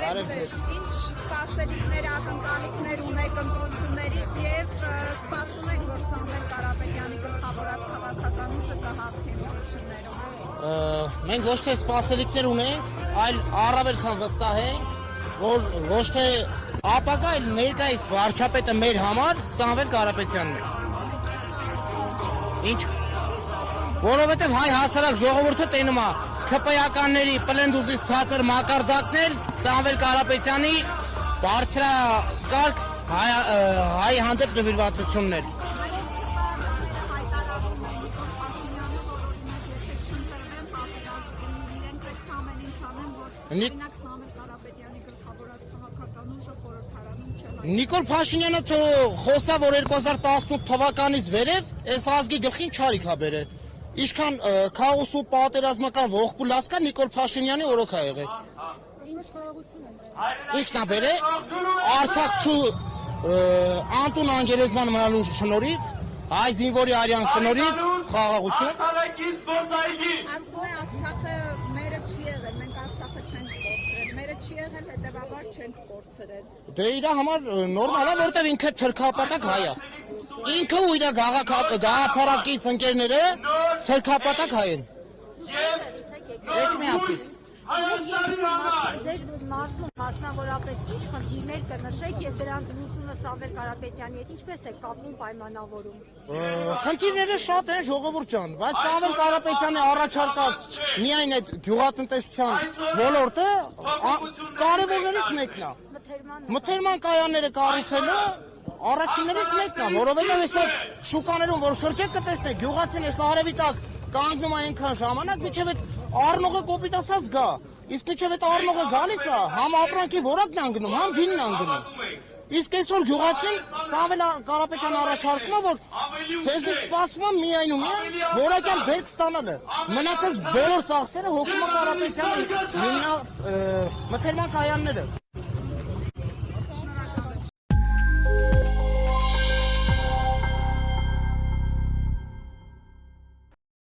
Ինչ սպասելիքներ, ակնկալիքներ ունեք ընտրություններից եւ սպասում եք, որ Սամվել Կարապետյանի գլխավորած քաղաքական ուժը կհաղթի ընտրություններում։ Մենք ոչ թե սպասելիքներ ունենք, այլ առավել քան վստահ ենք, որ ոչ թե ապագա, այլ ներկայիս վարչապետը մեր համար Սամվել Կարապետյանն է։ Ինչ? Որովհետև հայ հասարակ ժողովուրդը տենում է ԿՊ-ականների պլենդուզից ցածր մակարդակն էլ Սամվել Կարապետյանի բարձրակարգ հայ հանդեպ նվիրվածությունն էր։ Նիկոլ Փաշինյանը խոսա, որ 2018 թվականից վերև այս ազգի գլխին չարիք է բերել։ Ինչքան քաոս ու պատերազմական ողբուլած կա Նիկոլ Փաշինյանի օրոք է եղել։ Ինչ խաղաղություն է։ Ինչն է բերել Արցախցու Անտուն Անգերեզման մնալու շնորհիվ, հայ զինվորի արյան շնորհիվ խաղաղություն։ Ասում է Արցախը մերը չի եղել, մենք Արցախը չենք կորցրել, մերը չի եղել, հետևաբար չենք կորցրել։ Դե իր համար նորմալ է, որտեղ ինքը թրքապատակ հայ է։ Ինքը ու իր գաղափարակից ընկերները թրքապատակ հայ են։ Ոչ մի ասից։ Ձեր մասնավորապես ինչ խնդիրներ կնշեք եւ դրանց լուծումը Սամվել Կարապետյանի հետ ինչպես է կապում պայմանավորում։ Խնդիրները շատ են, ժողովուրդ ջան, բայց Սամվել Կարապետյանի առաջարկած միայն այդ գյուղատնտեսության ոլորտը կարևորներից մեկն է։ Մթերման կայանները կառուցելը առաջիններից մեկն է, որովհետև այսօր շուկաներում որ շրջեք կտեսնեք, գյուղացին այս արևի տակ կանգնում է այնքան ժամանակ, մինչև այդ առնողը կոպիտացած գա, իսկ մինչև այդ առնողը գալիս է, համ ապրանքի որակն է անգնում, համ գինն է անգնում։ Իսկ այսօր գյուղացին Սամվել Կարապետյանը առաջարկում է, որ ձեզնից սպասվում է միայն ու միայն որակյալ բերք ստանալը։ Մնացած բոլոր ծախսերը հոգում է Կարապետյանի մթերման կայանները։